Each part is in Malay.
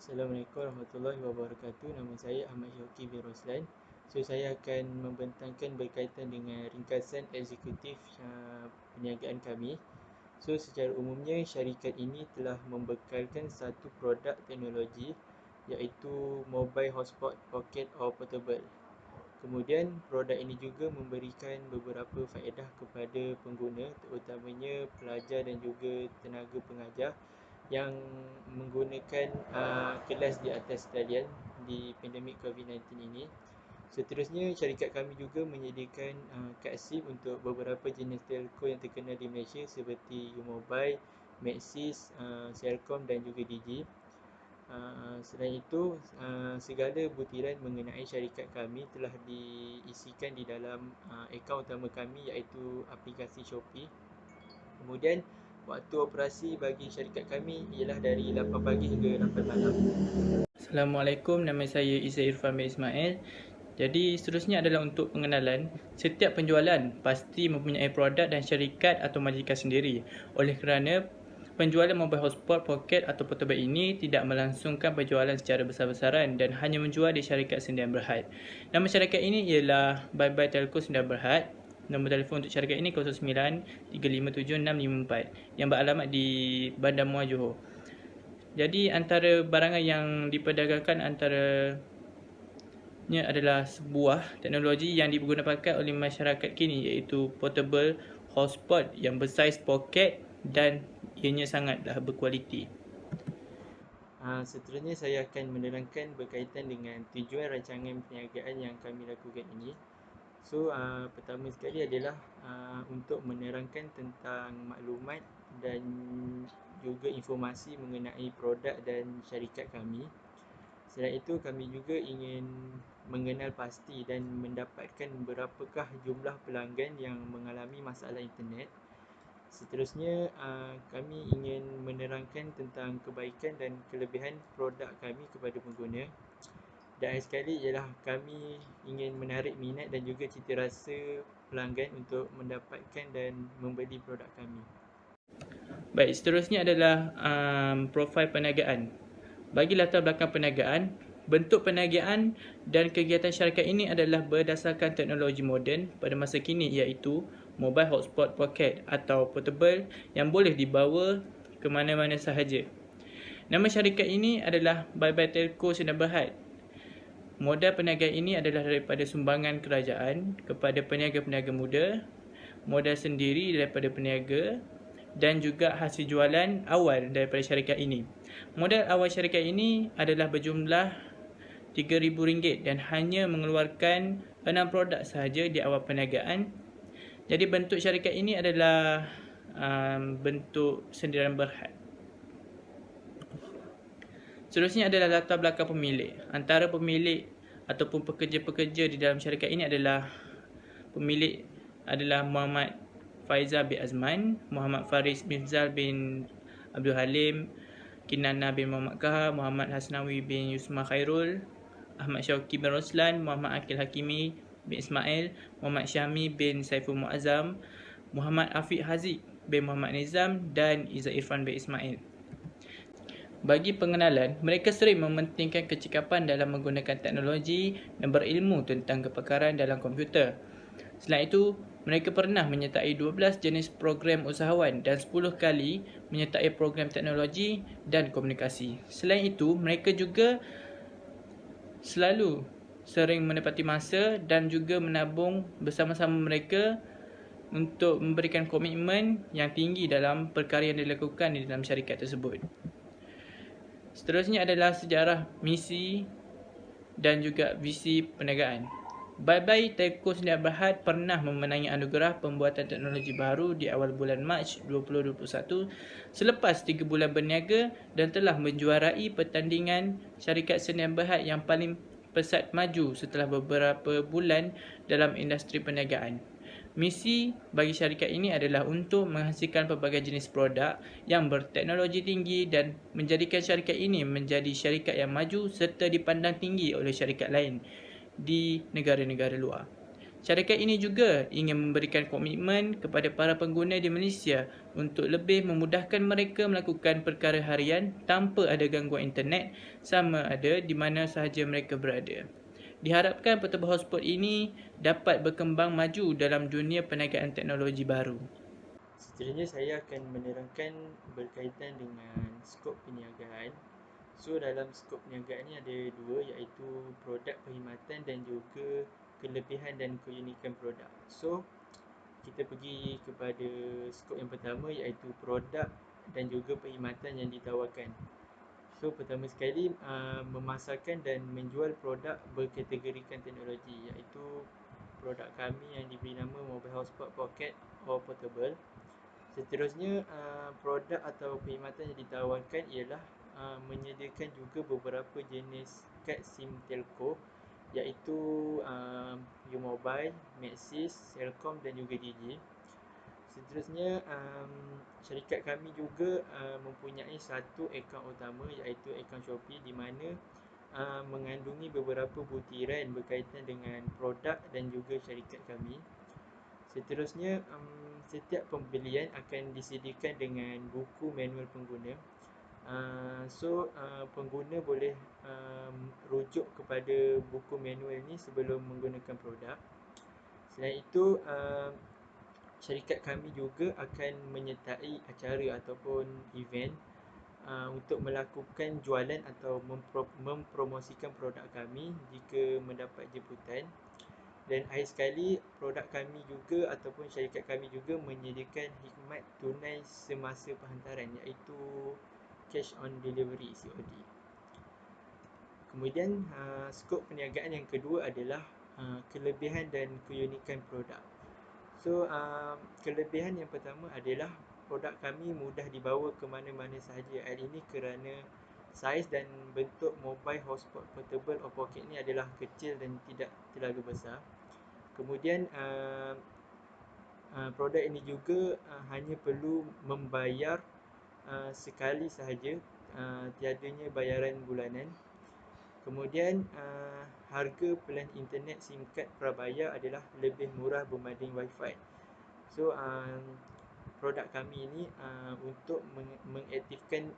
Assalamualaikum warahmatullahi wabarakatuh. Nama saya Ahmad Syauqi bin Roslan. Saya akan membentangkan berkaitan dengan ringkasan eksekutif perniagaan kami. Secara umumnya syarikat ini telah membekalkan satu produk teknologi iaitu Mobile Hotspot Pocket or Portable. Kemudian produk ini juga memberikan beberapa faedah kepada pengguna, terutamanya pelajar dan juga tenaga pengajar yang menggunakan kelas di atas talian di pandemik COVID-19 ini. Seterusnya, syarikat kami juga menyediakan kad SIM untuk beberapa jenis telco yang terkenal di Malaysia seperti U-Mobile, Maxis, Celcom dan juga Digi. Selain itu, segala butiran mengenai syarikat kami telah diisikan di dalam akaun utama kami iaitu aplikasi Shopee. Kemudian, waktu operasi bagi syarikat kami ialah dari 8 pagi hingga 8 malam. Assalamualaikum, nama saya Izzah Irfan bin Ismail. Jadi seterusnya adalah untuk pengenalan. Setiap penjualan pasti mempunyai produk dan syarikat atau majikan sendiri. Oleh kerana penjualan mobile hotspot, pocket atau portable ini tidak melangsungkan penjualan secara besar-besaran dan hanya menjual di syarikat Sdn Berhad. Nama syarikat ini ialah Bye Bye Telco Sdn Berhad. Nombor telefon untuk syarikat ini 09-357-654 yang beralamat di Bandar Muar, Johor. Jadi antara barangan yang diperdagangkan antaranya adalah sebuah teknologi yang digunakan oleh masyarakat kini iaitu portable hotspot yang bersaiz pocket dan ianya sangatlah berkualiti. Seterusnya saya akan menerangkan berkaitan dengan tujuan rancangan perniagaan yang kami lakukan ini. Pertama sekali adalah untuk menerangkan tentang maklumat dan juga informasi mengenai produk dan syarikat kami. Selain itu, kami juga ingin mengenal pasti dan mendapatkan berapakah jumlah pelanggan yang mengalami masalah internet. Seterusnya, kami ingin menerangkan tentang kebaikan dan kelebihan produk kami kepada pengguna. Dan sekali ialah kami ingin menarik minat dan juga citarasa pelanggan untuk mendapatkan dan membeli produk kami. Baik, seterusnya adalah profil perniagaan. Bagi latar belakang perniagaan, bentuk perniagaan dan kegiatan syarikat ini adalah berdasarkan teknologi moden pada masa kini iaitu mobile hotspot pocket atau portable yang boleh dibawa ke mana-mana sahaja. Nama syarikat ini adalah Bye Bye Telco Sdn Berhad. Modal perniagaan ini adalah daripada sumbangan kerajaan kepada peniaga-peniaga muda, modal sendiri daripada peniaga dan juga hasil jualan awal daripada syarikat ini. Modal awal syarikat ini adalah berjumlah RM3,000 dan hanya mengeluarkan 6 produk sahaja di awal perniagaan. Jadi bentuk syarikat ini adalah bentuk Sdn Berhad. Seterusnya adalah latar belakang pemilik. Antara pemilik ataupun pekerja-pekerja di dalam syarikat ini adalah pemilik adalah Muhammad Faizal bin Azman, Muhammad Faris bin Zal bin Abdul Halim, Kinana bin Muhammad Kahar, Muhammad Hasnawi bin Yusma Khairul, Ahmad Syauqi bin Roslan, Muhammad Akil Hakimi bin Ismail, Muhammad Syami bin Saiful Muazzam, Muhammad Afiq Haziq bin Muhammad Nizam dan Izzah Irfan bin Ismail. Bagi pengenalan, mereka sering mementingkan kecekapan dalam menggunakan teknologi dan berilmu tentang kepakaran dalam komputer. Selain itu, mereka pernah menyertai 12 jenis program usahawan dan 10 kali menyertai program teknologi dan komunikasi. Selain itu, mereka juga selalu sering menepati masa dan juga menabung bersama-sama mereka untuk memberikan komitmen yang tinggi dalam perkara yang dilakukan di dalam syarikat tersebut. Seterusnya adalah sejarah, misi dan juga visi perniagaan. Bye Bye Telco Sdn Berhad pernah memenangi anugerah pembuatan teknologi baru di awal bulan Mac 2021 selepas 3 bulan berniaga dan telah menjuarai pertandingan syarikat Sdn Berhad yang paling pesat maju setelah beberapa bulan dalam industri perniagaan. Misi bagi syarikat ini adalah untuk menghasilkan pelbagai jenis produk yang berteknologi tinggi dan menjadikan syarikat ini menjadi syarikat yang maju serta dipandang tinggi oleh syarikat lain di negara-negara luar. Syarikat ini juga ingin memberikan komitmen kepada para pengguna di Malaysia untuk lebih memudahkan mereka melakukan perkara harian tanpa ada gangguan internet sama ada di mana sahaja mereka berada. Diharapkan portable hotspot ini dapat berkembang maju dalam dunia perniagaan teknologi baru. Seterusnya saya akan menerangkan berkaitan dengan skop perniagaan. So dalam skop perniagaan ni ada dua, iaitu produk perkhidmatan dan juga kelebihan dan keunikan produk. So kita pergi kepada skop yang pertama, iaitu produk dan juga perkhidmatan yang ditawarkan. So pertama sekali, memasarkan dan menjual produk berkategorikan teknologi, iaitu produk kami yang diberi nama Mobile Hotspot Pocket or Portable. Seterusnya, produk atau perkhidmatan yang ditawarkan ialah menyediakan juga beberapa jenis kad SIM telco, iaitu U-Mobile, Maxis, Celcom dan juga Digi. Seterusnya, syarikat kami juga mempunyai satu akaun utama, iaitu akaun Shopee, di mana mengandungi beberapa butiran berkaitan dengan produk dan juga syarikat kami. Seterusnya, setiap pembelian akan disediakan dengan buku manual pengguna. Pengguna boleh rujuk kepada buku manual ni sebelum menggunakan produk. Selain itu, syarikat kami juga akan menyertai acara ataupun event untuk melakukan jualan atau mempromosikan produk kami jika mendapat jemputan. Dan akhir sekali, produk kami juga ataupun syarikat kami juga menyediakan khidmat tunai semasa penghantaran, iaitu cash on delivery, COD. Kemudian, skop perniagaan yang kedua adalah kelebihan dan keunikan produk. So, kelebihan yang pertama adalah produk kami mudah dibawa ke mana-mana sahaja. Hal ini kerana saiz dan bentuk mobile hotspot portable or pocket ni adalah kecil dan tidak terlalu besar. Kemudian, produk ini juga hanya perlu membayar sekali sahaja, tiadanya bayaran bulanan. Kemudian, harga plan internet SIM card prabayar adalah lebih murah berbanding Wi-Fi. So, produk kami ini untuk mengaktifkan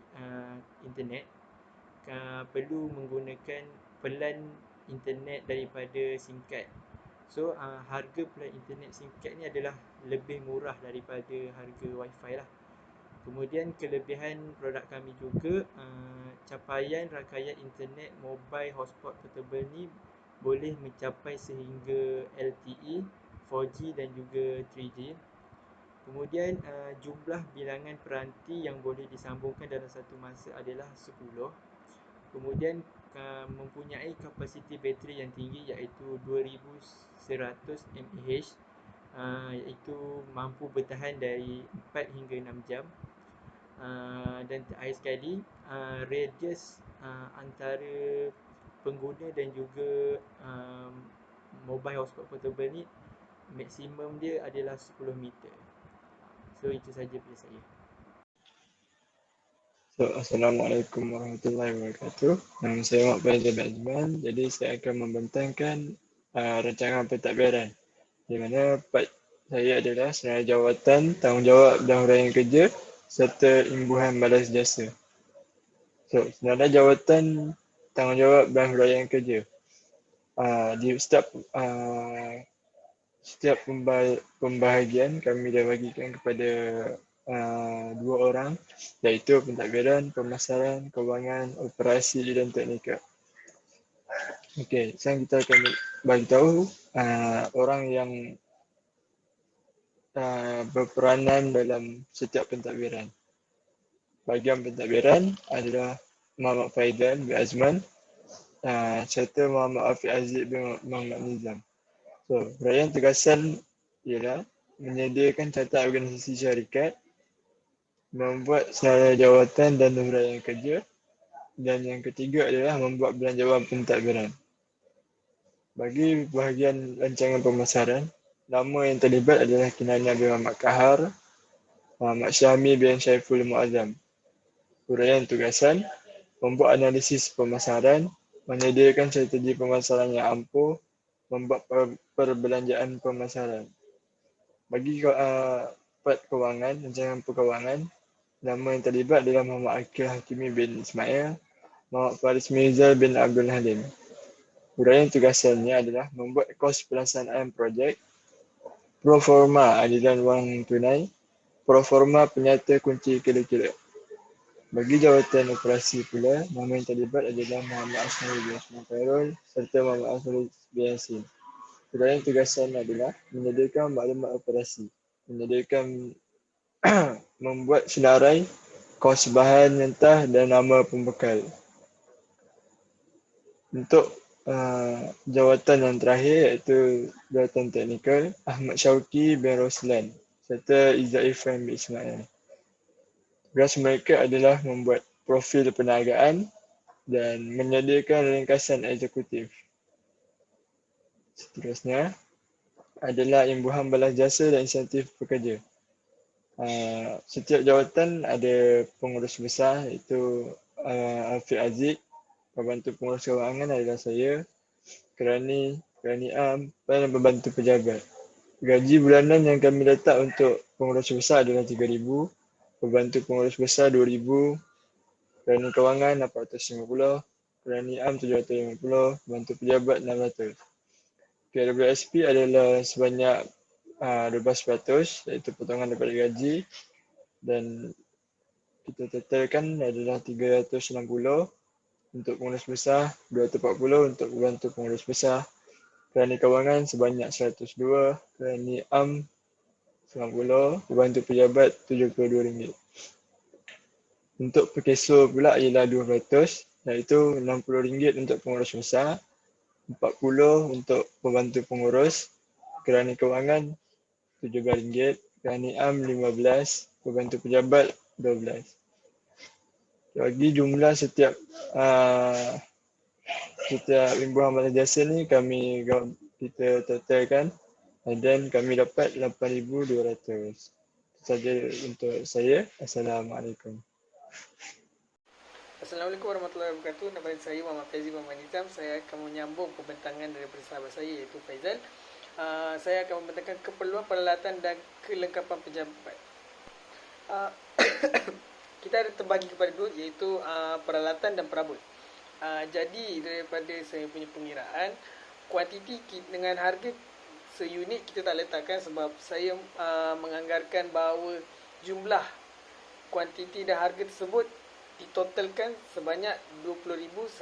internet perlu menggunakan pelan internet daripada SIM card. So, harga plan internet SIM card ni adalah lebih murah daripada harga Wi-Fi lah. Kemudian kelebihan produk kami juga, capaian rakayan internet mobile hotspot portable ni boleh mencapai sehingga LTE, 4G dan juga 3G. Kemudian, jumlah bilangan peranti yang boleh disambungkan dalam satu masa adalah 10. Kemudian, mempunyai kapasiti bateri yang tinggi, iaitu 2100 mAh, iaitu mampu bertahan dari 4 hingga 6 jam. Dan terakhir sekali, radius antara pengguna dan juga mobile hotspot portable ni, maksimum dia adalah 10 meter. So itu saja dari saya. So, Assalamualaikum warahmatullahi wabarakatuh. Nama saya Mak Faizal Azman. Jadi saya akan membentangkan rancangan pentadbiran, di mana part saya adalah senarai jawatan, tanggungjawab dan huraian kerja serta imbuhan balas jasa. So, senarai jawatan, tanggungjawab dan huraian kerja. Di setiap pembahagian kami dah bagikan kepada dua orang, iaitu pentadbiran, pemasaran, kewangan, operasi dan teknikal. Okey, sekarang kita akan bagi tahu orang yang berperanan dalam setiap pentadbiran. Bahagian pentadbiran adalah Muhammad Faizal bin Azman serta Muhammad Afiq Aziz bin Muhammad Nizam. So, huraian tugasan ialah menyediakan carta organisasi syarikat, membuat senarai jawatan dan huraian kerja, dan yang ketiga adalah membuat belanjawan pentadbiran. Bagi bahagian rancangan pemasaran, nama yang terlibat adalah Kinania bin Muhammad Kahar, Muhammad Syahmi bin Syaiful Muazzam. Huraian tugasan, membuat analisis pemasaran, menyediakan strategi pemasaran yang ampuh, membuat perbelanjaan pemasaran. Bagi part kewangan, rancangan perkewangan, nama yang terlibat adalah Muhammad Akil Hakimi bin Ismail, Muhammad Faris Mirza bin Abdul Halim. Uraian tugasannya adalah membuat kos pelaksanaan projek, proforma aliran wang tunai, proforma penyata kunci kira-kira. Bagi jawatan operasi pula, nama yang terlibat adalah Muhammad Asmaul bin Osman Khairul serta Muhammad Asmaul bin Yasin. Uraian tugasan adalah menyediakan maklumat operasi, menyediakan membuat senarai, kos bahan mentah dan nama pembekal. Untuk jawatan yang terakhir iaitu jawatan teknikal, Ahmad Syauqi bin Roslan serta Izzat Irfan bin Ismail. Tugas mereka adalah membuat profil perniagaan dan menyediakan ringkasan eksekutif. Seterusnya adalah imbuhan balas jasa dan insentif pekerja. Setiap jawatan ada pengurus besar iaitu Afiq Aziz, pembantu pengurus kewangan adalah saya, kerani am dan pembantu pejabat. Gaji bulanan yang kami letak untuk pengurus besar adalah 3,000, pembantu pengurus besar 2,000, kerani kewangan 850, kerani am 750, pembantu pejabat 600. PWSP adalah sebanyak 12% iaitu potongan daripada gaji dan kita totalkan adalah 360 untuk pengurus besar, 240 untuk pembantu pengurus besar, kerani kewangan sebanyak 102, kerani am 90, pembantu pejabat RM72. Untuk perkeso pula ialah 2% iaitu RM60 untuk pengurus besar, 40 untuk pembantu pengurus, kerani kewangan RM17, kerani am 15, pembantu pejabat 12. Bagi jumlah setiap imbuhan balas jasa ni kita totalkan dan kami dapat 8,200. Itu saja untuk saya. Assalamualaikum. Assalamualaikum warahmatullahi wabarakatuh. Nama saya Muhammad Faizi Muhammad Nizam. Saya akan menyambung pembentangan daripada sahabat saya iaitu Faizal. Saya akan membentangkan keperluan peralatan dan kelengkapan pejabat. Kita ada terbagi kepada dua iaitu peralatan dan perabot. Jadi daripada saya punya pengiraan, kuantiti dengan harga seunit kita tak letakkan sebab saya menganggarkan bahawa jumlah kuantiti dan harga tersebut ditotalkan sebanyak 20,100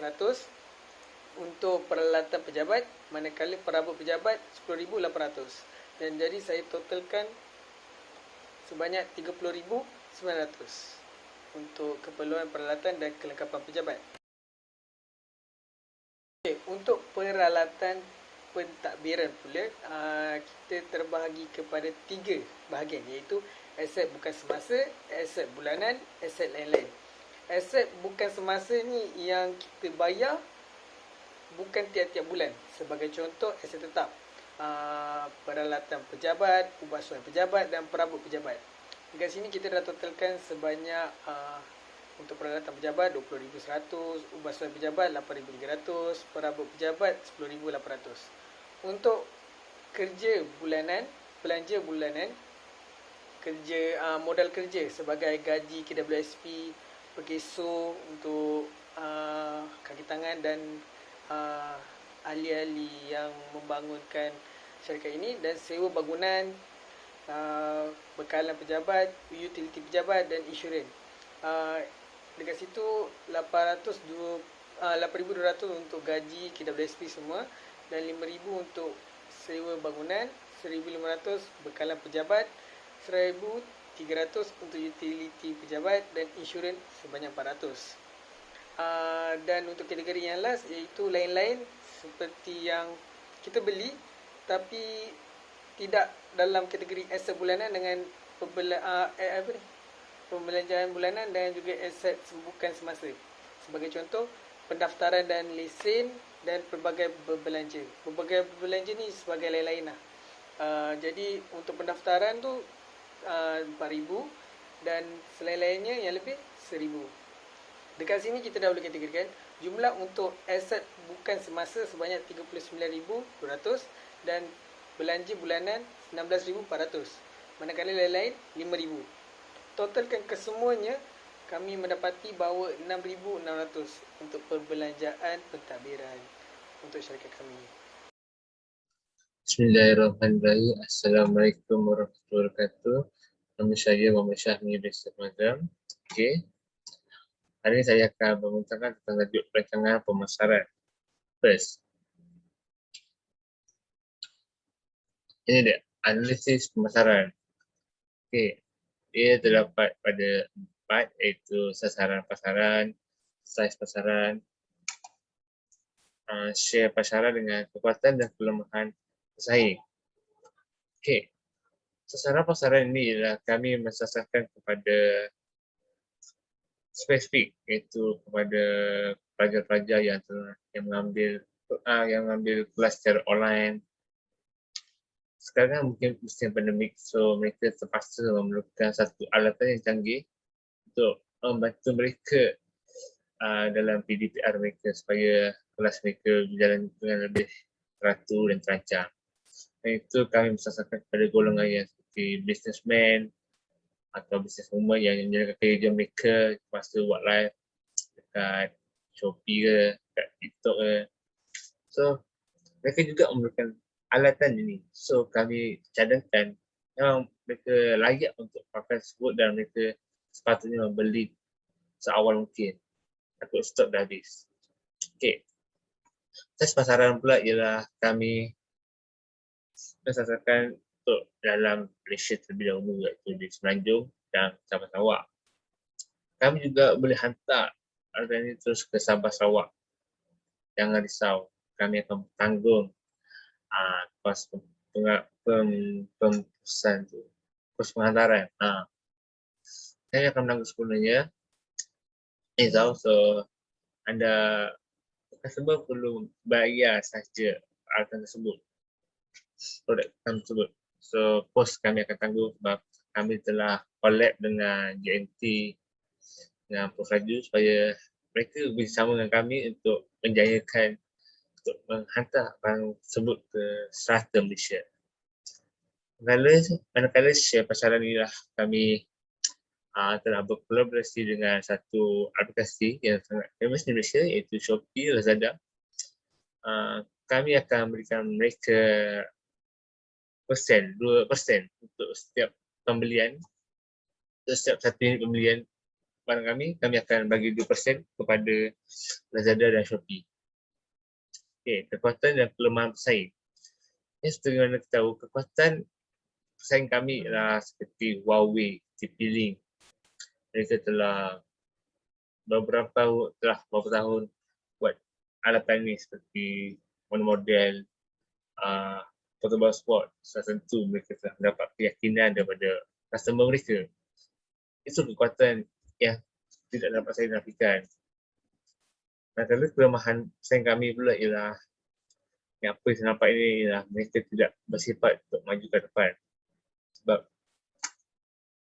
untuk peralatan pejabat, manakala perabot pejabat 10,800. Dan jadi saya totalkan sebanyak 30,900 untuk keperluan peralatan dan kelengkapan pejabat. Okay, untuk peralatan pentadbiran pula, kita terbahagi kepada 3 bahagian iaitu aset bukan semasa, aset bulanan, aset lain-lain. Aset bukan semasa ni yang kita bayar bukan tiap-tiap bulan. Sebagai contoh, aset tetap, peralatan pejabat, ubah suara pejabat dan perabot pejabat. Dekat sini kita dah totalkan sebanyak untuk peralatan pejabat 20,100, ubah suara pejabat 8,300, perabot pejabat 10,800. Untuk kerja bulanan, belanja bulanan, kerja modal kerja sebagai gaji KWSP, perkeso untuk kaki tangan dan ahli-ahli yang membangunkan syarikat ini, dan sewa bangunan, bekalan pejabat, utiliti pejabat dan insurans. Dekat situ 8,200 untuk gaji KWSP semua dan 5,000 untuk sewa bangunan, 1,500 bekalan pejabat, 1,300 untuk utiliti pejabat dan insurans sebanyak 400. Dan untuk kategori yang last iaitu lain-lain seperti yang kita beli tapi tidak dalam kategori aset bulanan dengan pembelanjaan bulanan dan juga aset bukan semasa. Sebagai contoh, pendaftaran dan lesen dan pelbagai berbelanja. Pelbagai berbelanja ni sebagai lain-lain lah. Jadi untuk pendaftaran tu 4,000 dan selain-lainnya yang lebih 1,000. Dekat sini kita dah boleh kategorikan Jumlah untuk aset bukan semasa sebanyak 39,200 dan belanja bulanan 16,400. Manakala lain-lain 5,000. Totalkan kesemuanya, kami mendapati bahawa 6,600 untuk perbelanjaan pentadbiran untuk syarikat kami. Bismillahirrahmanirrahim. Assalamualaikum warahmatullahi wabarakatuh. Nama saya Muhammad Syahmi bin Madam. Okey. Hari ini saya akan membentangkan tentang tajuk perancangan pemasaran. First, ini dia, analisis pemasaran. Okey. Ia terdapat pada 4, iaitu sasaran pasaran, saiz pasaran, share pasaran dengan kekuatan dan kelemahan pesaing. Okey. Sasaran pasaran ini ialah kami mensasarkan kepada spesifik, iaitu kepada pelajar-pelajar yang mengambil kelas secara online. Sekarang mungkin musim pandemik, so mereka terpaksa memerlukan satu alatan yang canggih untuk membantu mereka dalam PDPR mereka supaya kelas mereka berjalan dengan lebih teratur dan terancang. Dan itu kami mensasarkan kepada golongan yang seperti businessman atau businesswoman yang menjalankan kerja mereka masa buat live dekat Shopee ke, dekat TikTok ke. So, mereka juga memerlukan alatan ini. So, kami cadangkan memang mereka layak untuk pakai tersebut dan mereka sepatutnya membeli seawal mungkin. Takut stok dah habis. Okey. Saiz pasaran pula ialah kami mensasarkan untuk dalam Malaysia terlebih dahulu, iaitu di Semenanjung dan Sabah Sarawak. Kami juga boleh hantar alatan ini terus ke Sabah Sarawak. Jangan risau, kami akan bertanggung kos pempesan tu, kos penghantaran. Kami akan menanggung sepenuhnya. Risau, so anda customer perlu bayar sahaja alatan tersebut, produk tersebut. So, pos kami akan tanggung sebab kami telah collab dengan JNT, dengan Prof. Raju supaya mereka bersama dengan kami untuk menjayakan untuk menghantar barang tersebut ke serata Malaysia. Manakala share pasaran inilah kami telah berkolaborasi dengan satu aplikasi yang sangat famous di Malaysia, iaitu Shopee, Lazada. Kami akan memberikan mereka 2% untuk setiap pembelian. Untuk setiap satu unit pembelian barang kami akan bagi 2% kepada Lazada dan Shopee. Okey, kekuatan dan kelemahan pesaing. Seperti mana kita tahu, kekuatan pesaing kami ialah seperti Huawei, TP-Link. Mereka telah beberapa tahun buat alatan ini seperti model portable sport. Tentu mereka telah mendapat keyakinan daripada customer mereka. Itu kekuatan yang tidak dapat saya nafikan. Manakala kelemahan pesaing kami pula ialah yang apa yang saya nampak ini ialah mereka tidak bersifat untuk maju ke depan. Sebab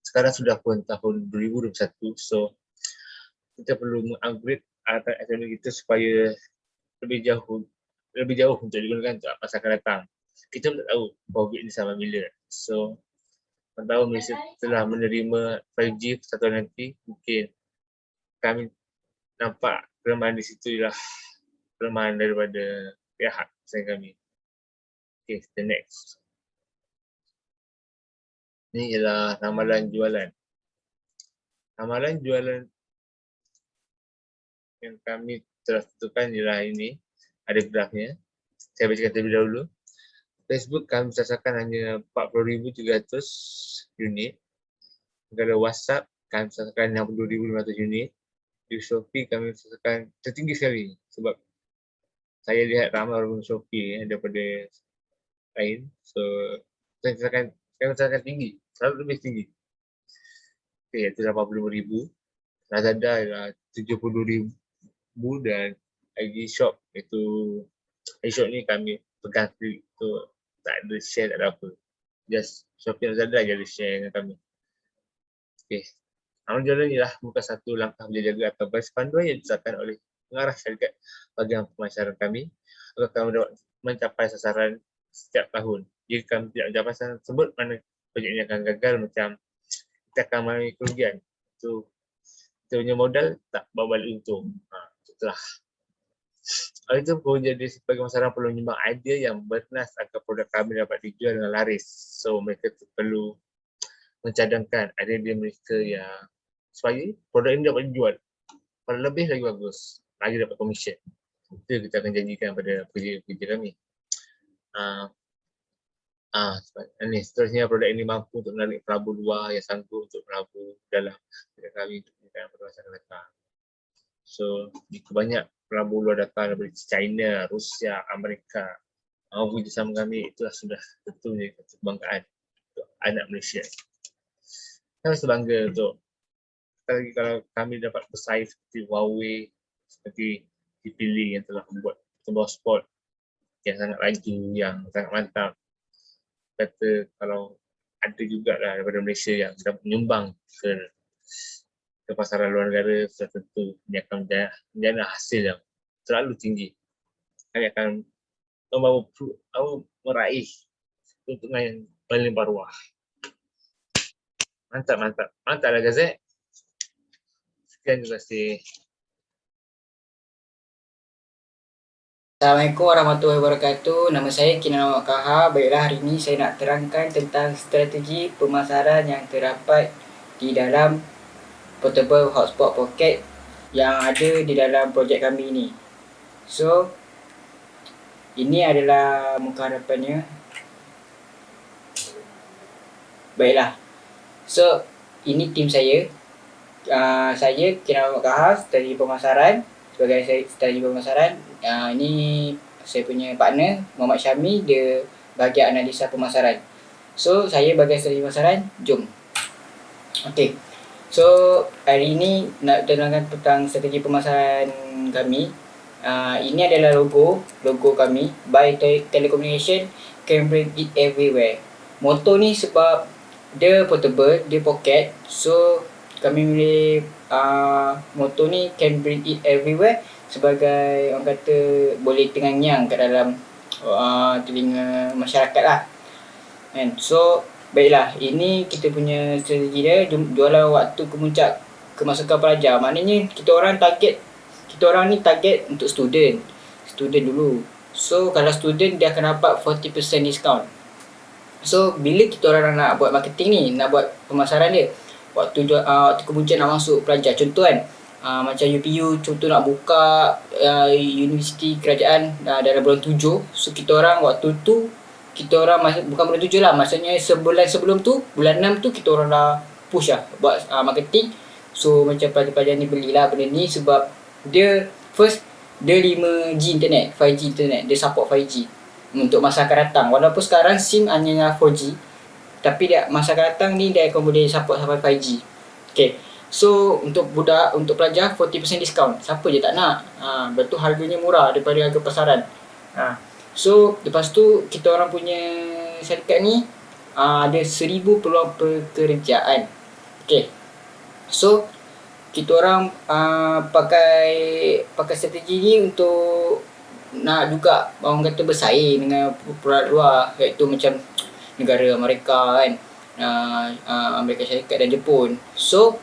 sekarang sudah pun tahun 2021, so kita perlu mengupgrade alatan elektronik kita supaya lebih jauh untuk digunakan untuk masa akan datang. Kita tak tahu COVID ini sampai bila. So, tahun Malaysia telah menerima 5G satu hari nanti, mungkin kami nampak kelemahan di situ ialah kelemahan daripada pihak pesaing kami. Okay, the next. Ini ialah ramalan jualan. Ramalan jualan yang kami telah tentukan ialah ini. Ada grafnya. Saya bacakan terlebih dahulu. Facebook kami sasarkan hanya 40,300 unit. Negara WhatsApp kami sasarkan 62,500 unit. Di Shopee kami sasarkan tertinggi sekali sebab saya lihat ramai orang Shopee daripada lain. So, kami sasarkan tinggi, selalu lebih tinggi. Okay, iaitu 85,000. Lazada ialah 72,000 dan IG Shop iaitu IG Shop ni kami pegang sendiri, so tak ada share, tak ada apa. Just Shopee dan Lazada je ada share dengan kami. Okay. Amal jualan ialah bukan satu langkah berjaga atau baris panduan yang disahkan oleh mengarah syarikat bahagian pemasaran kami agar kami dapat mencapai sasaran setiap tahun. Jika kami tidak mencapai sasaran tersebut, mana projek ini akan gagal, macam kita akan mengalami kerugian. So, kita punya modal tak bawa balik untung. Itulah. Hal itu perlu jadi sebagai masyarakat perlu menyumbang idea yang bernas agar produk kami dapat dijual dengan laris. So, mereka perlu mencadangkan idea mereka yang supaya produk ini dapat dijual. Kalau lebih lagi bagus, lagi dapat komisen. Itu kita akan janjikan pada pekerja-pekerja kami. Ini seterusnya produk ini mampu untuk menarik pelabur luar yang sanggup untuk melabur dalam negara kami untuk pendidikan pada masa akan datang. So, jika banyak pelabur luar datang daripada China, Rusia, Amerika, mau bekerjasama kami, itulah sudah tentunya kebanggaan untuk anak Malaysia. Kami sebangga untuk lagi kalau kami dapat bersaing seperti Huawei, seperti dipilih yang telah membuat sebuah spot yang sangat laju, yang sangat mantap. Kata kalau ada juga lah daripada Malaysia yang dapat menyumbang ke pasaran luar negara, sudah tentu ini akan menjana hasil yang terlalu tinggi. Kami akan meraih keuntungan yang paling berwah. Mantap lah Gazette. Sekian, terima kasih. Assalamualaikum warahmatullahi wabarakatuh. Nama saya Kinan Ahmad Kaha. Baiklah, hari ini saya nak terangkan tentang strategi pemasaran yang terdapat di dalam portable hotspot pocket yang ada di dalam projek kami ini. So, ini adalah muka hadapannya. Baiklah. So, ini tim saya. Saya Kinan Ahmad Kaha, strategi pemasaran. Sebagai strategi pemasaran, ini saya punya partner Muhammad Syami, dia bahagian analisa pemasaran. So, saya bahagian strategi pemasaran, jom. Okay, so hari ini nak terangkan tentang strategi pemasaran kami. Ini adalah logo kami, By Telecommunication Can Bring It Everywhere. Moto ni sebab dia portable, dia pocket, so kami boleh moto ni Can Bring It Everywhere sebagai orang kata boleh tengang-nyang kat dalam telinga masyarakat lah. And so, baiklah, ini kita punya strategi dia, jualan waktu kemuncak kemasukan pelajar. Maknanya kita orang ni target untuk student dulu. So, kalau student dia akan dapat 40% discount. So, bila kita orang nak buat marketing ni, nak buat pemasaran dia, waktu kemuncak nak masuk pelajar, contoh kan, macam UPU contoh nak buka universiti kerajaan dalam bulan 7. So kita orang waktu tu, kita orang bukan bulan 7 lah, maksudnya sebulan sebelum tu, bulan 6 tu kita orang dah push lah buat marketing. So macam pelajar-pelajar ni belilah benda ni sebab dia first, dia 5G internet, 5G internet, dia support 5G untuk masa akan datang. Walaupun sekarang SIM hanya 4G, tapi dia masa akan datang ni dia akan boleh support sampai 5G. Okay, so untuk budak, untuk pelajar 40% diskaun. Siapa je tak nak? Betul harganya murah daripada harga pasaran. So lepas tu kita orang punya syarikat ni ada 1000 peluang pekerjaan. Okay, so kita orang pakai strategi ni untuk nak juga orang kata bersaing dengan produk luar, iaitu macam negara Amerika kan, Amerika Syarikat dan Jepun. So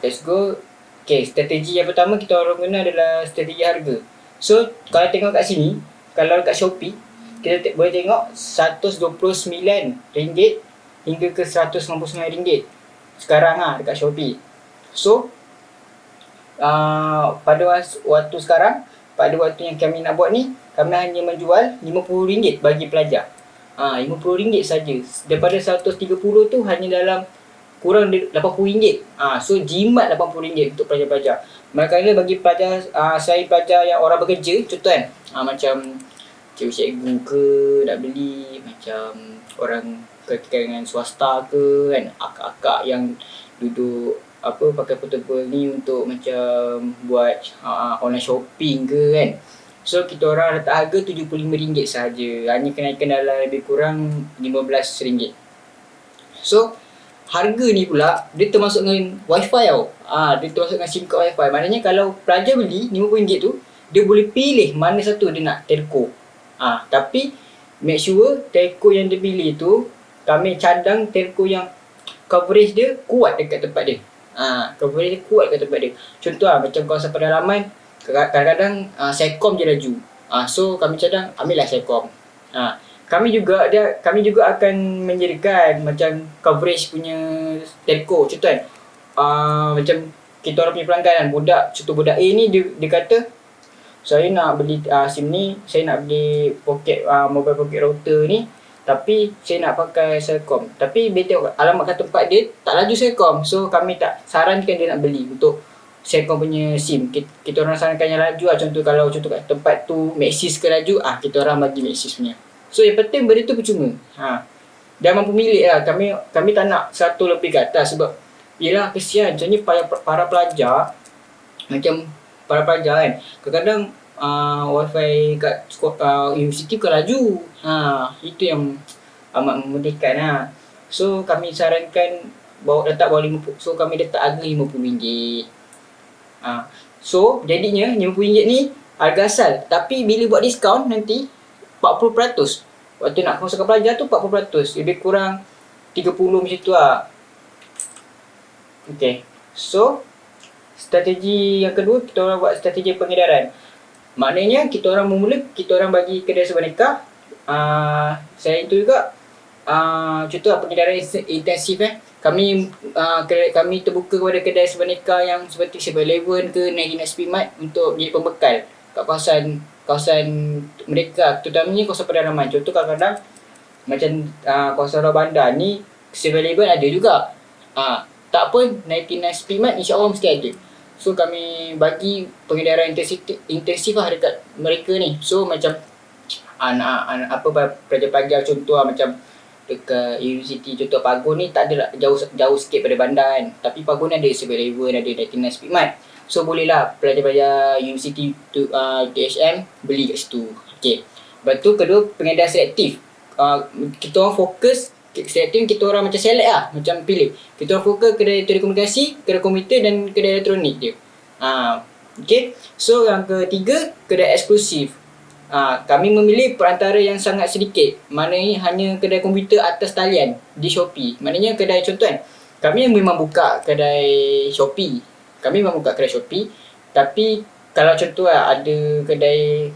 let's go. Okay, strategi yang pertama kita orang guna adalah strategi harga. So kalau tengok kat sini, kalau kat Shopee kita boleh tengok RM129 hingga ke RM199 sekarang dekat Shopee. So pada waktu sekarang, pada waktu yang kami nak buat ni, kami hanya menjual RM50 bagi pelajar. RM50 saja. Daripada 130 tu hanya dalam kurang RM80. So jimat RM80 untuk pelajar-pelajar. Manakala bagi pelajar, saya pelajar yang orang bekerja, contoh kan, macam cikgu ke nak beli, macam orang kekangan swasta ke kan, akak-akak yang duduk pakai portable ni untuk macam buat online shopping ke kan. So kita orang letak harga RM75 sahaja. Hanya kenaikan dalam lebih kurang RM15. So harga ni pula dia termasuk dengan wifi tau. Dia termasuk dengan SIM card wifi. Maknanya kalau pelajar beli RM50 tu, dia boleh pilih mana satu dia nak telco. Tapi make sure telco yang dia pilih tu, kami cadang telco yang coverage dia kuat dekat tempat dia. Coverage dia kuat dekat tempat dia. Contoh macam kawasan pedalaman, kadang-kadang Celcom je laju. So kami cadang ambillah Celcom. Kami juga akan menyediakan macam coverage punya telco. Contoh kan, macam kita orang punya pelanggan kan, budak A ni dia kata saya nak beli SIM ni, saya nak beli mobile pocket router ni, tapi saya nak pakai Celcom. Tapi dia tengok alamat kat tempat dia tak laju Celcom. So kami tak sarankan dia nak beli untuk Celcom punya SIM. Kita orang sarankan yang laju lah. Contoh kat tempat tu Maxis ke laju, kita orang bagi Maxis punya. So yang penting benda tu percuma. Dia mampu milik lah. Kami tak nak 100 lebih ke atas sebab yelah kesian. Contohnya para pelajar, macam para pelajar kan, kadang-kadang wifi kat universiti bukan laju. Itu yang amat memedihkan lah. So kami sarankan letak bawah 50. So kami letak harga RM50. So jadinya RM50 ni harga asal. Tapi bila buat diskaun nanti 40%. Waktu nak kongsikan pelajar tu 40%. Lebih kurang 30 macam tu lah. Okay. So strategi yang kedua, kita orang buat strategi pengedaran. Maknanya kita orang bagi kedai sebenarkah. Saya itu juga contoh pengedaran intensif kami terbuka kepada kedai sebenarkah yang seperti 7-Eleven ke 99 Speedmart untuk jadi pembekal kat kawasan mereka, terutamanya kawasan pedalaman. Contoh kadang-kadang macam kawasan luar bandar ni 7-Eleven ada juga. Tak pun 99 Speedmart insya-Allah mesti ada. So kami bagi pengedaran intensif lah dekat mereka ni. So macam pelajar-pelajar contoh macam dekat universiti, contoh Pagun ni tak ada jauh sikit pada bandar kan. Tapi Pagun ni ada 7-Eleven, ada 99 Speedmart. So bolehlah pelajar-pelajar universiti THM beli kat situ. Okay. Lepas tu kedua, pengedaran selektif. Kita orang fokus selektif, kita orang macam select lah, macam pilih. Kita orang fokus kedai telekomunikasi, kedai komputer dan kedai elektronik dia. Okay. So yang ketiga, kedai eksklusif. Kami memilih perantara yang sangat sedikit. Maknanya hanya kedai komputer atas talian di Shopee. Maknanya kedai contoh kan, kami memang buka kedai Shopee. Tapi kalau contoh ada kedai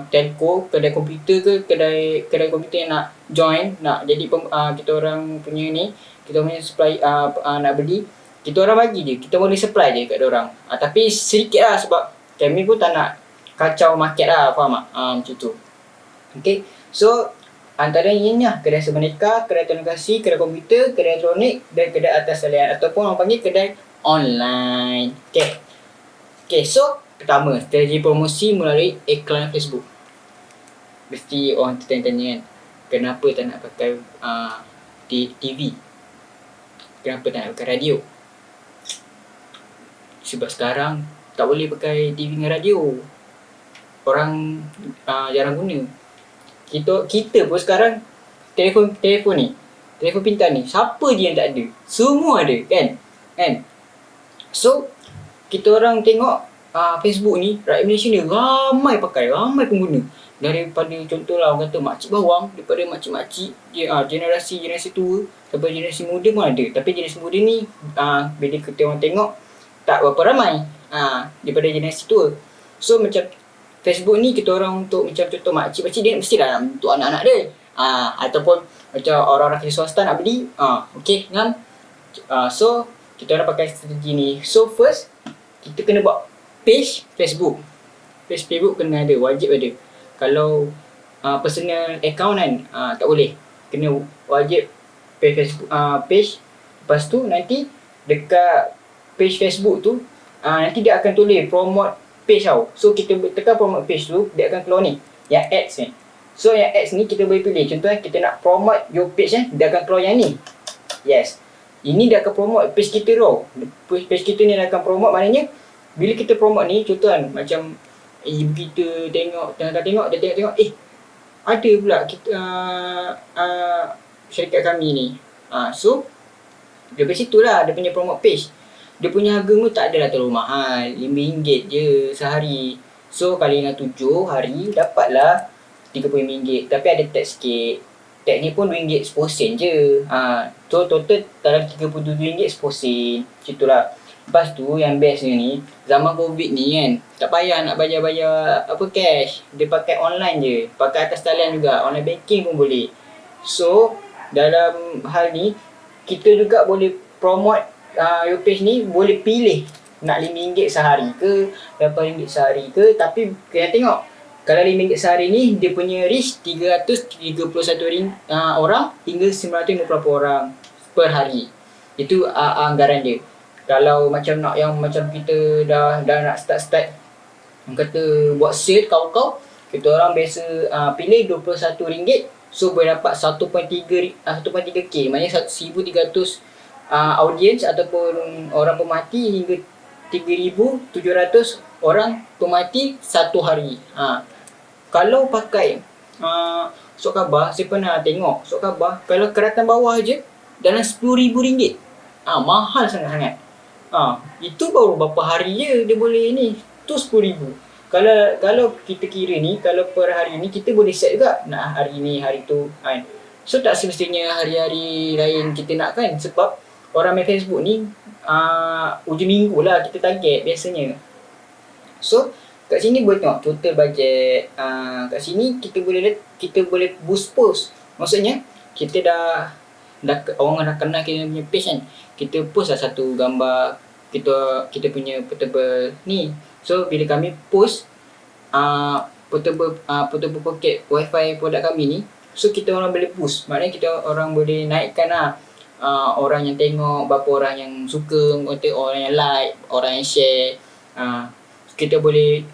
telco, kedai komputer ke kedai komputer yang nak join, nak jadi kita orang punya ni, kita punya supply nak beli, kita orang bagi je, kita boleh supply je kat diorang. Tapi sedikit lah sebab kami pun tak nak kacau market lah, faham tak? Macam tu. Okay, so antara ini lah kedai sebenarkah, kedai telekomunikasi, kedai komputer, kedai elektronik dan kedai atas talian ataupun orang panggil kedai online. Okay, so pertama, strategi promosi melalui iklan Facebook. Mesti orang tertanya-tanya kan, kenapa tak nak pakai TV? Kenapa tak nak pakai radio? Sebab sekarang tak boleh pakai TV dengan radio. Orang jarang guna. Kita pun sekarang telefon ni, telefon pintar ni, siapa je yang tak ada? Semua ada kan? So kita orang tengok Facebook ni, rakyat Malaysia ni ramai pakai, ramai pengguna. Daripada contohlah orang kata makcik bawang, daripada makcik-makcik generasi tua sampai generasi muda pun ada. Tapi generasi muda ni bila kita orang tengok tak berapa ramai daripada generasi tua. So macam Facebook ni kita orang untuk macam contoh makcik-makcik dia mestilah nak untuk anak-anak dia. Ataupun macam orang-orang kerja swasta nak beli. Okay kan? So kita orang pakai strategi ni. So first kita kena buat page Facebook. Page Facebook kena ada, wajib ada. Kalau personal account kan tak boleh. Kena wajib page Facebook, page. Lepas tu nanti dekat page Facebook tu nanti dia akan tulis promote page tau. So kita tekan promote page tu, dia akan keluar ni, yang ads ni. So yang ads ni kita boleh pilih. Contohnya kita nak promote your page dia akan keluar yang ni. Yes. Ini dia akan promote page kita tau. Page kita ni dia akan promote, maknanya bila kita promote ni, contoh kan macam ibu kita tengok, dia tengok ada pula kita syarikat kami ni. So Daripada situ lah dia punya promote page. Dia punya harga pun tak adalah terlalu mahal, RM5 je sehari. So kali dengan 7 hari dapatlah RM30. Tapi ada tax sikit. Tax ni pun RM2 10 je. So total dalam RM37 10 sen. Macam tu lah. Lepas tu yang bestnya ni, zaman COVID ni kan, tak payah nak bayar-bayar apa cash. Dia pakai online je. Pakai atas talian juga. Online banking pun boleh. So dalam hal ni kita juga boleh promote your page ni, boleh pilih nak RM5 sehari ke, RM8 sehari ke. Tapi kena tengok, kalau RM5 sehari ni dia punya reach 331 orang hingga 950 orang per hari. Itu anggaran dia. Kalau macam nak yang macam kita dah nak start orang kata buat sale kau kita orang biasa pilih RM21. So boleh dapat 1.3K, maknanya 1,300 audience ataupun orang pemerhati hingga 3,700 orang pemerhati satu hari. Kalau pakai surat khabar, saya pernah tengok surat khabar, kalau keratan bawah je dalam RM10,000. Mahal sangat-sangat. Itu baru berapa hari je dia boleh ni, tu RM10,000. Kalau kita kira ni, kalau per hari ni kita boleh set juga nak hari ni, hari tu kan. So tak semestinya hari-hari lain kita nak kan, sebab orang main Facebook ni hujung minggu lah kita target biasanya. So kat sini boleh tengok total budget. Kat sini kita boleh boost post. Maksudnya kita dah orang dah kenal kita punya page kan. Kita post lah satu gambar kita punya portable ni. So bila kami post portable pocket wifi produk kami ni, so kita orang boleh boost. Maknanya kita orang boleh naikkan lah orang yang tengok, berapa orang yang suka, orang yang like, orang yang share. Kita boleh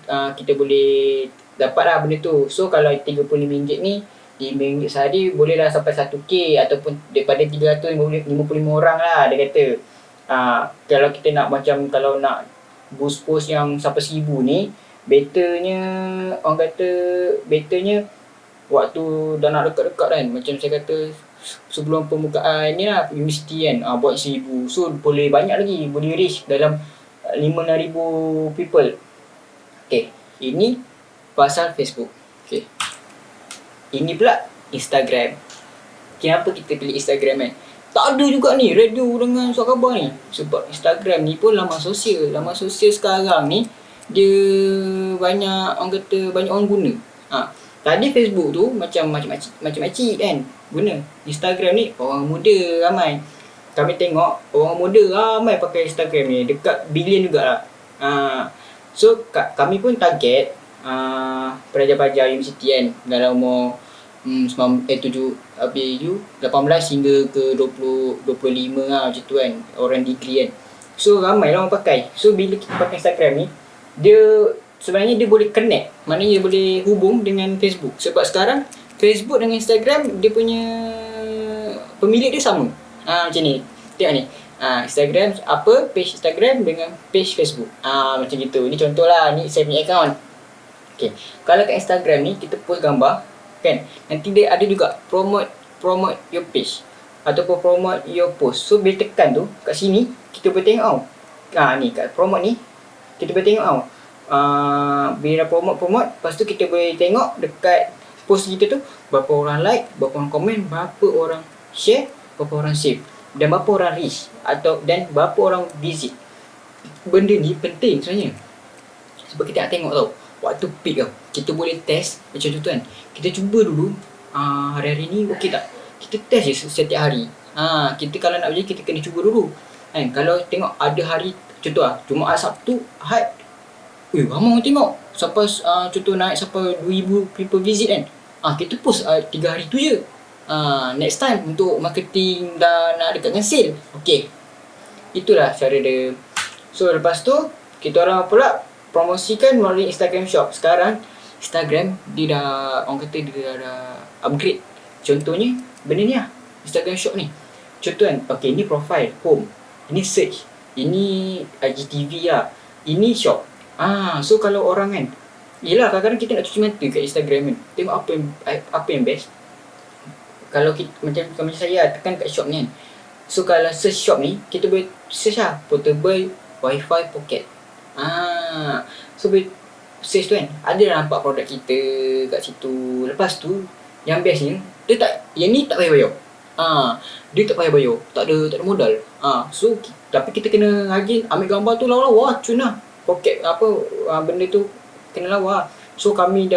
dapat lah benda tu. So kalau RM35 ni, RM5 sehari bolehlah sampai 1K ataupun daripada 355 orang lah dia kata. Kalau kita nak kalau nak boost post yang sampai 1,000 ni, betternya waktu dah nak dekat-dekat kan, macam saya kata sebelum pembukaan ni lah universiti kan, buat 1,000. So boleh banyak lagi, boleh reach dalam 5,000 people. Okay, ini pasal Facebook. Okay, ini pula Instagram. Kenapa kita pilih Instagram kan? Tak ada juga ni radio dengan surat khabar ni. Sebab Instagram ni pun laman sosial. Laman sosial sekarang ni dia banyak orang guna. Tadi Facebook tu macam makcik kan guna. Instagram ni orang muda ramai. Kami tengok orang muda ramai pakai Instagram ni, dekat bilion jugalah. So kami pun target pelajar-pelajar universiti kan dalam umur 18 hingga ke 20, 25 lah macam tu kan, orang degree kan. So ramai lah orang pakai. So bila kita pakai Instagram ni, sebenarnya dia boleh connect, maknanya dia boleh hubung dengan Facebook. Sebab sekarang Facebook dengan Instagram dia punya pemilik dia sama. Macam ni, tengok ni, Instagram page Instagram dengan page Facebook. Macam gitu. Ni contoh lah, ni saya punya account. Okay, kalau kat Instagram ni kita post gambar kan, nanti dia ada juga promote your page ataupun promote your post. So bila tekan tu kat sini kita boleh tengok ni kat promote ni kita boleh tengok bila promote lepas tu kita boleh tengok dekat post kita tu berapa orang like, berapa orang komen, berapa orang share, berapa orang save dan berapa orang reach dan berapa orang visit. Benda ni penting sebenarnya sebab kita nak tengok tau waktu peak tau. Kita boleh test macam tu kan. Kita cuba dulu hari-hari ni okey tak? Kita test je setiap hari. Kita kalau nak kita kena cuba dulu kan. Kalau tengok ada hari contoh Jumaat, Sabtu, Ahad, ramai orang tengok sampai contoh naik sampai 2,000 people visit kan. Kita post 3 hari tu je. Next time untuk marketing dah nak dekat dengan sale. Okey, itulah cara dia. So lepas tu kita orang pula promosikan melalui Instagram Shop. Sekarang Instagram dia dah upgrade. Contohnya benda ni lah, Instagram Shop ni. Contoh kan, okay, ni profile, home, ini search, ini IGTV lah, ini shop. So kalau orang kan, yelah kadang-kadang kita nak cuci mata kat Instagram kan, tengok apa yang best. Kalau kita, macam saya tekan kat shop ni kan, So kalau search shop ni, kita boleh search lah portable wifi pocket. So boleh search tu kan, ada nampak produk kita kat situ. Lepas tu yang bestnya, yang ni tak payah bayar. Dia tak payah bayar, tak ada modal. So tapi kita kena rajin ambil gambar tu lawa-lawa, cun lah. Pocket benda tu kena lawa. So kami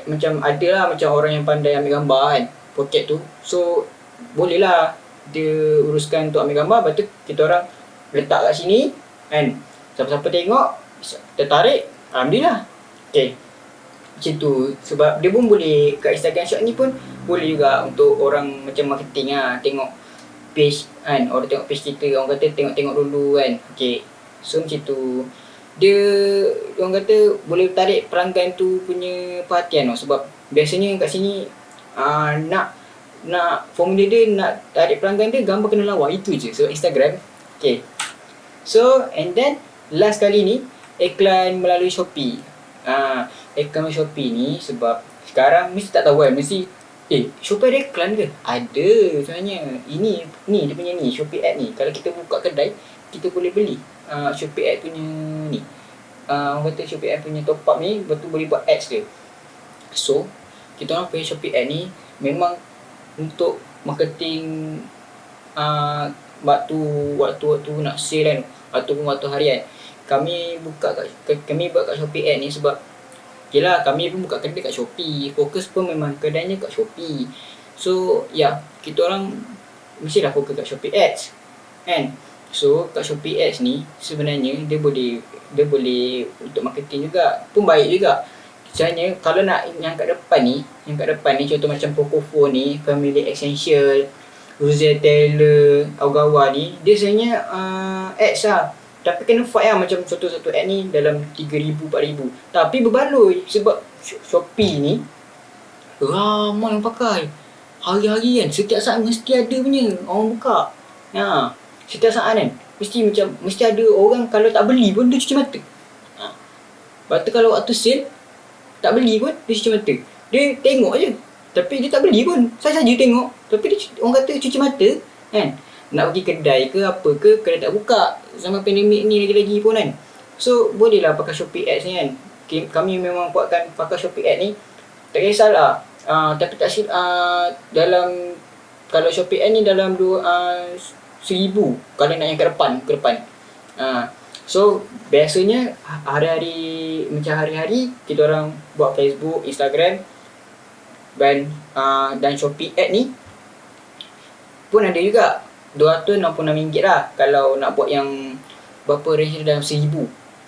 macam ada lah macam orang yang pandai ambil gambar kan, pocket tu. So boleh lah dia uruskan untuk ambil gambar, lepas tu kita orang letak kat sini kan. Siapa-siapa tengok tertarik, alhamdulillah. Okay, macam tu. Sebab dia pun boleh kat Instagram Shop ni pun boleh juga untuk orang macam marketing lah, tengok page kan, orang tengok page kita, orang kata tengok-tengok dulu kan. Okay, so macam tu. Dia orang kata boleh tarik pelanggan tu punya perhatian tau. Sebab biasanya kat sini nak formula dia, nak tarik pelanggan dia, gambar kena lawa, itu je. So Instagram. Okay, so and then last kali ni iklan melalui Shopee. Iklan melalui Shopee ni sebab sekarang mesti tak tahu kan, mesti Shopee ada iklan ke? Ada sebenarnya. Ini dia punya ni, Shopee Ad ni. Kalau kita buka kedai, kita boleh beli Shopee Ad punya ni. Orang kata Shopee Ad punya top up ni, betul boleh buat ads dia. So kita orang punya Shopee Ad ni memang untuk marketing waktu nak sale kan, ataupun waktu harian. Kami buat kat Shopee Ad ni sebab yelah, kami pun buka kedai kat Shopee, fokus pun memang kedainya kat Shopee. So kita orang mestilah fokus kat Shopee Ads kan. So kat Shopee Ads ni sebenarnya dia boleh untuk marketing juga, pun baik juga. Misalnya kalau nak yang kat depan ni contoh macam Pocophone ni, Family Essential, Ruzel Taylor, Aogawa ni, dia sebenarnya ads lah. Tapi kena fight lah, macam contoh satu ad ni dalam 3,000, 4,000. Tapi berbaloi sebab Shopee ni ramai yang pakai. Hari-hari kan, setiap saat mesti ada punya orang buka. Setiap saat kan, mesti ada orang kalau tak beli pun dia cuci mata. Lepas tu kalau waktu sale tak beli pun dia cuci mata. Dia tengok je, tapi dia tak beli pun. Saya saja tengok, tapi orang kata cuci mata kan. Nak pergi kedai ke apa ke, kedai tak buka sama pandemik ni lagi-lagi pun kan. So bolehlah pakai Shopee Ads ni kan. Kami memang pakai Shopee Ads ni, tak kisahlah. Tapi tak dalam, kalau Shopee Ads ni dalam 1,000 kalau nak yang ke depan. So biasanya hari-hari macam hari-hari kita orang buat Facebook, Instagram dan Shopee Ad ni pun ada juga RM266 lah kalau nak buat yang berapa range dalam 1,000.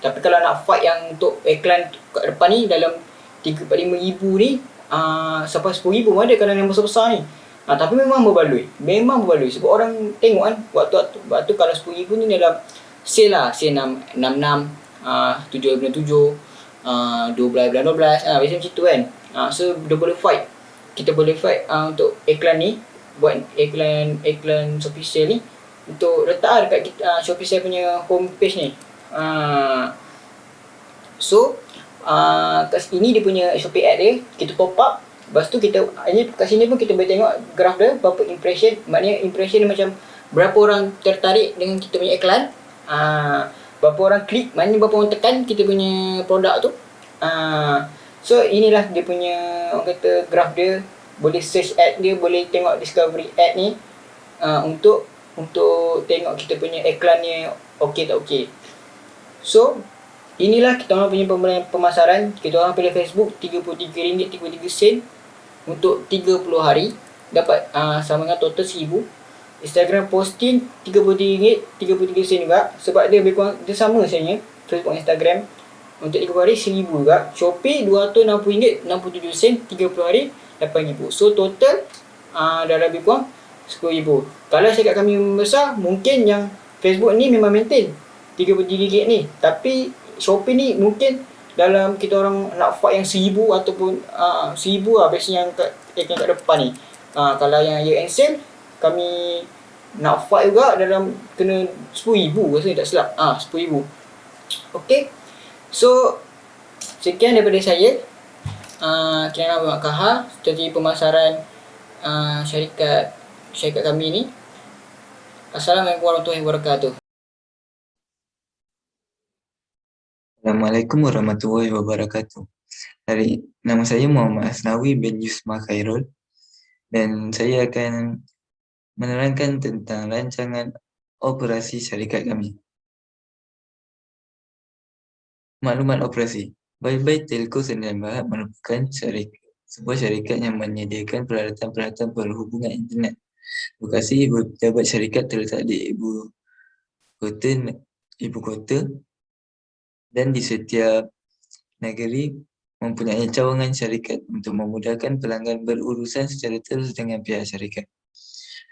Tapi kalau nak fight yang untuk iklan kat depan ni dalam 3-4-5 ribu ni, sampai 10,000 pun ada kalau yang besar-besar ni. Tapi memang berbaloi sebab orang tengok kan. Waktu kalau 10,000 ni dalam sale lah, sale 66, 7.7, 12, biasa macam tu kan. So dia boleh fight. Kita boleh fight untuk iklan ni, buat iklan Shopee Sale ni, untuk letak dekat Shopee Sale punya homepage ni. So kat sini dia punya Shopee Ad dia, kita top up. Lepas tu kat sini pun kita boleh tengok graf dia, berapa impression. Maknanya impression dia macam berapa orang tertarik dengan kita punya iklan, berapa orang klik, maknanya berapa orang tekan kita punya produk tu. So inilah dia punya, orang kata, graf dia. Boleh search ad dia, boleh tengok discovery ad ni, untuk tengok kita punya iklannya okey tak okey. So inilah kita orang punya pemasaran. Kita orang pilih Facebook RM33.33 untuk 30 hari, dapat sama dengan total 1,000. Instagram posting RM33.33 juga, sebab dia lebih kurang dia sama sebenarnya. Facebook, Instagram untuk 30 hari 1,000 juga. Shopee RM260.67, 30 hari 8,000. So total dah lebih kurang 10,000. Kalau syarikat kami membesar, mungkin yang Facebook ni memang maintain RM33 ni, tapi Shopee ni mungkin dalam kita orang nak fight yang 1,000 ataupun 1,000 lah biasanya yang kat depan ni. Kalau yang year end sale, kami nak fight juga dalam kena 10,000 rasanya, tak silap. 10,000. Okay, so sekian daripada saya. Kira Mak Kaha, strategi pemasaran syarikat kami ni. Assalamualaikum warahmatullahi wabarakatuh. Assalamualaikum warahmatullahi wabarakatuh. Nama saya Muhammad Asnawi bin Yusma Khairul dan saya akan menerangkan tentang rancangan operasi syarikat kami. Maklumat operasi. Bye-Bye Telco Sdn Bhd merupakan sebuah syarikat yang menyediakan peralatan-peralatan perhubungan internet. Lokasi pejabat syarikat terletak di ibu kota dan di setiap negeri mempunyai cawangan syarikat untuk memudahkan pelanggan berurusan secara terus dengan pihak syarikat.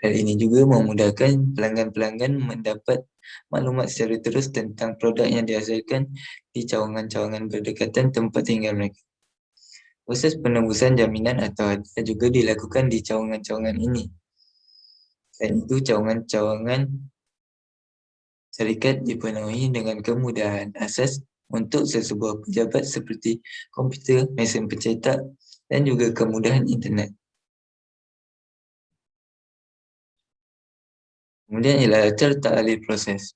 Hal ini juga memudahkan pelanggan-pelanggan mendapat maklumat secara terus tentang produk yang dihasilkan di cawangan-cawangan berdekatan tempat tinggal mereka. Proses penembusan jaminan atau hadiah juga dilakukan di cawangan-cawangan ini. Selain itu, cawangan-cawangan syarikat dipenuhi dengan kemudahan asas untuk sesebuah pejabat seperti komputer, mesin pencetak dan juga kemudahan internet. Kemudian ialah terletak alih proses.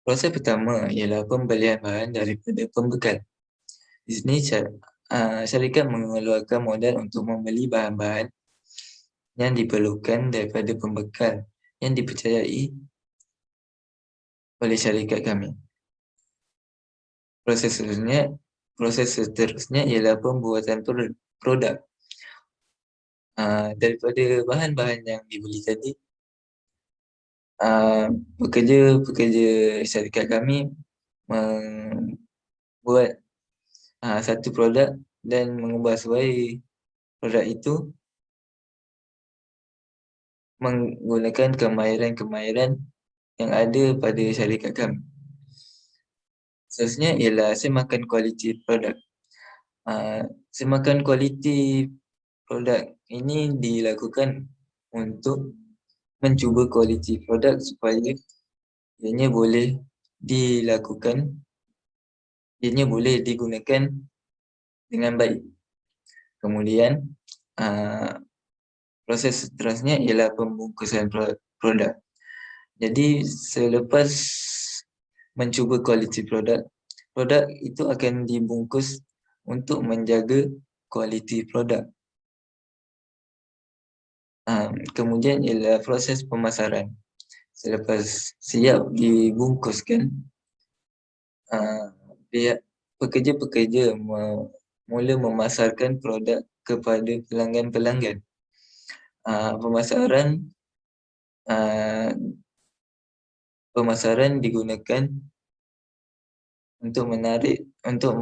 Proses pertama ialah pembelian bahan daripada pembekal. Di sini syarikat mengeluarkan modal untuk membeli bahan-bahan yang diperlukan daripada pembekal yang dipercayai oleh syarikat kami. Proses seterusnya ialah pembuatan produk. Daripada bahan-bahan yang dibeli tadi, pekerja-pekerja syarikat kami membuat satu produk dan mengubah sebaik produk itu menggunakan kemahiran-kemahiran yang ada pada syarikat kami. Seterusnya ialah semakan kualiti produk. Semakan kualiti produk ini dilakukan untuk mencuba kualiti produk supaya ianya boleh digunakan dengan baik. Kemudian proses seterusnya ialah pembungkusan produk. Jadi selepas mencuba kualiti produk itu akan dibungkus untuk menjaga kualiti produk. Kemudian ialah proses pemasaran. Selepas siap dibungkuskan, pihak pekerja-pekerja mula memasarkan produk kepada pelanggan-pelanggan. Pemasaran digunakan untuk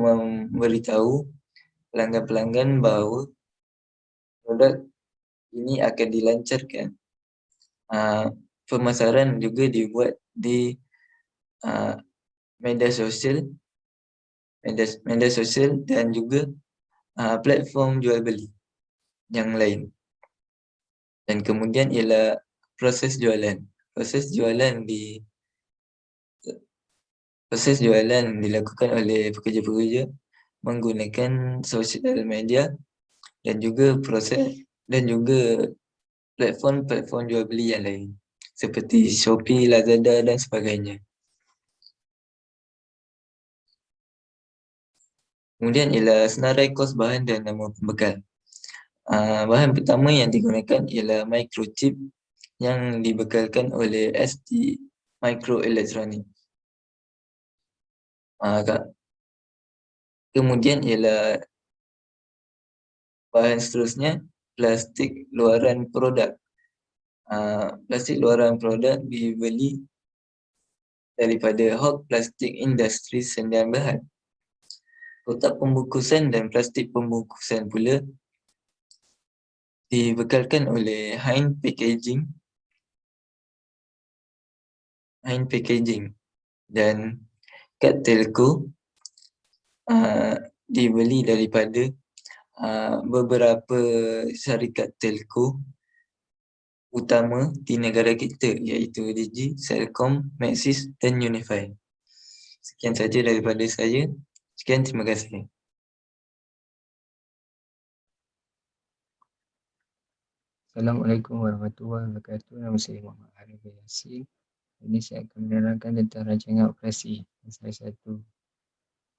memberitahu pelanggan-pelanggan bahawa produk ini akan dilancarkan. Pemasaran juga dibuat di media sosial dan juga platform jual beli yang lain. Dan kemudian ialah proses jualan. Proses jualan dilakukan oleh pekerja-pekerja menggunakan sosial media dan juga platform jual beli yang lain seperti Shopee, Lazada dan sebagainya. Kemudian ialah senarai kos bahan dan nama pembekal. Bahan pertama yang digunakan ialah microchip yang dibekalkan oleh ST Microelectronics. Kemudian ialah bahan seterusnya plastik luaran produk. Plastik luaran produk dibeli daripada Hawk Plastic Industries Sdn Bhd. Kotak pembungkusan dan plastik pembungkusan pula dibekalkan oleh Hein Packaging dan kad telco dibeli daripada beberapa syarikat telco utama di negara kita iaitu Digi, Celcom, Maxis dan Unify. Sekian saja daripada saya. Sekian, terima kasih. Assalamualaikum warahmatullahi wabarakatuh. Nama saya Muhammad Arif Yasin. Ini saya akan menerangkan tentang rancangan operasi. Salah satu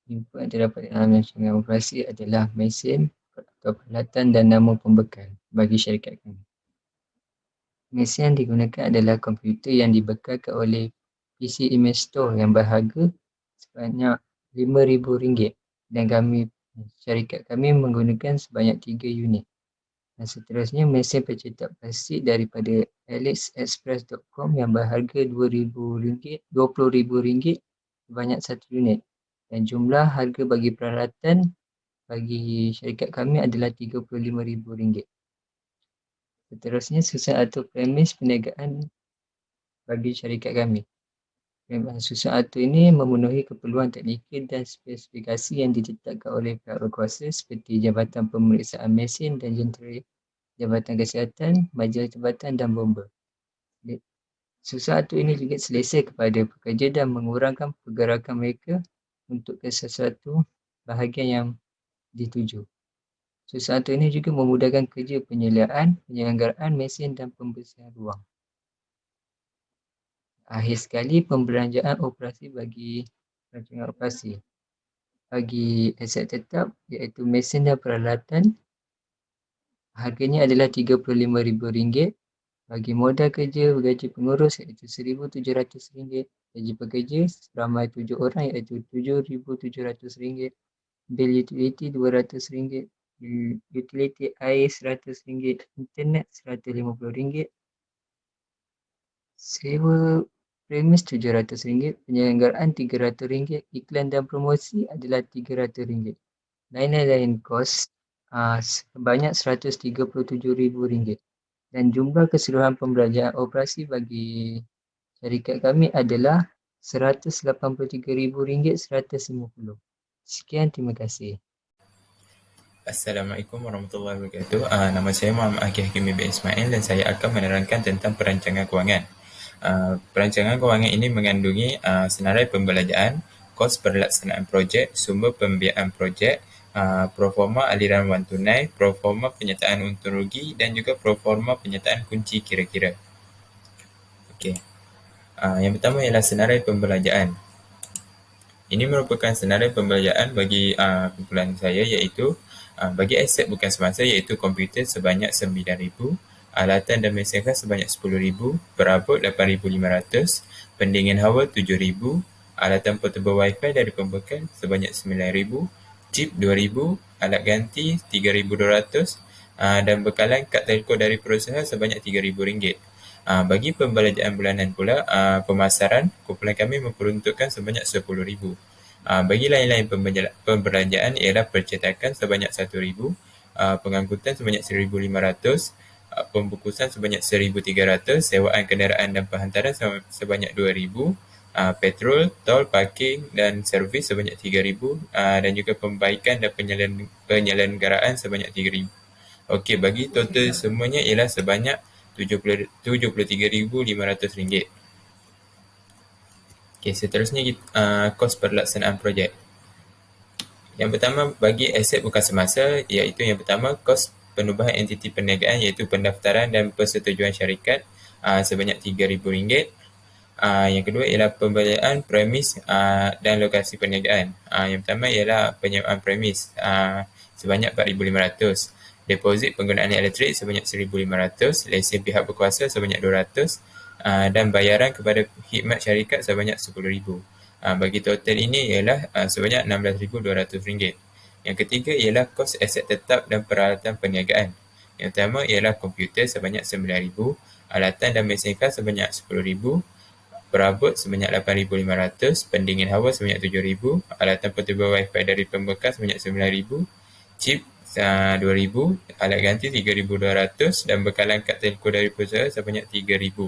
input yang terdapat dalam rancangan operasi adalah mesin atau peralatan dan nama pembekal bagi syarikat kami. Mesin yang digunakan adalah komputer yang dibekalkan oleh PC Image Store yang berharga sebanyak RM5,000 dan syarikat kami menggunakan sebanyak 3 unit. Dan seterusnya, mesin pencetak plastik daripada alexexpress.com yang berharga RM20,000 sebanyak 1 unit. Dan jumlah harga bagi peralatan bagi syarikat kami adalah RM35,000. Seterusnya, susunan atur premis perniagaan bagi syarikat kami. Susunan atur ini memenuhi keperluan teknikal dan spesifikasi yang ditetapkan oleh pihak berkuasa seperti Jabatan Pemeriksaan Mesin dan Jentera, Jabatan Kesihatan, Majlis Jabatan dan bomba. Susunan atur ini juga selesa kepada pekerja dan mengurangkan pergerakan mereka untuk ke sesuatu bahagian yang dituju. Susunan atur ini juga memudahkan kerja penyelenggaraan mesin dan pembersihan ruang. Akhir sekali, pembelanjaan operasi bagi rancangan operasi. Bagi aset tetap iaitu mesin dan peralatan, harganya adalah RM35,000. Bagi modal kerja gaji pengurus iaitu RM1,700. Gaji pekerja ramai 7 orang iaitu RM7,700. Bil utiliti RM200. Utiliti air RM100. Internet RM150. Sewa premis RM700, penyelenggaraan RM300, iklan dan promosi adalah RM300. Lain-lain kos sebanyak RM137,000 dan jumlah keseluruhan pembelanjaan operasi bagi syarikat kami adalah RM183,150. Sekian, terima kasih. Assalamualaikum warahmatullahi wabarakatuh. Nama saya Muhammad Hakimi bin Ismail dan saya akan menerangkan tentang perancangan kewangan. Perancangan kewangan ini mengandungi senarai pembelanjaan, kos pelaksanaan projek, sumber pembiayaan projek, proforma aliran wang tunai, proforma penyertaan untung rugi dan juga proforma penyertaan kunci kira-kira. Okey. Yang pertama ialah senarai pembelanjaan. Ini merupakan senarai pembelanjaan bagi kumpulan saya iaitu bagi aset bukan semasa iaitu komputer sebanyak RM9,000, alatan dan mesin khas sebanyak RM10,000, perabot RM8,500, pendingin hawa RM7,000, alatan portable wifi dari pembekal sebanyak RM9,000, chip RM2,000, alat ganti RM3,200 dan bekalan kad telco dari perusahaan sebanyak RM3,000. Bagi pembelanjaan bulanan pula, pemasaran, kumpulan kami memperuntukkan sebanyak RM10,000. Bagi lain-lain pembelanjaan ialah percetakan sebanyak RM1,000, pengangkutan sebanyak RM1,500, pembukusan sebanyak RM1,300, sewaan kenderaan dan penghantaran sebanyak RM2,000, petrol, tol, parking dan servis sebanyak RM3,000 dan juga pembaikan dan penyelenggaraan sebanyak RM3,000. Okey, bagi total semuanya ialah sebanyak RM73,500. Okey, seterusnya kos pelaksanaan projek. Yang pertama bagi aset bukan semasa iaitu yang pertama kos penubuhan entiti perniagaan iaitu pendaftaran dan persetujuan syarikat sebanyak RM3,000. Yang kedua ialah pembiayaan premis dan lokasi perniagaan. Yang pertama ialah penyewaan premis sebanyak RM4,500. Deposit penggunaan elektrik sebanyak RM1,500, lesen pihak berkuasa sebanyak RM200 dan bayaran kepada khidmat syarikat sebanyak RM10,000. Bagi total ini ialah sebanyak RM16,200. Yang ketiga ialah kos aset tetap dan peralatan perniagaan. Yang pertama ialah komputer sebanyak RM9,000, alatan dan mesin khas sebanyak RM10,000, perabot sebanyak RM8,500, pendingin hawa sebanyak RM7,000, alatan portable wifi dari pembekal sebanyak RM9,000, chip RM2,000, alat ganti RM3,200 dan bekalan kad telco dari perusahaan sebanyak RM3,000.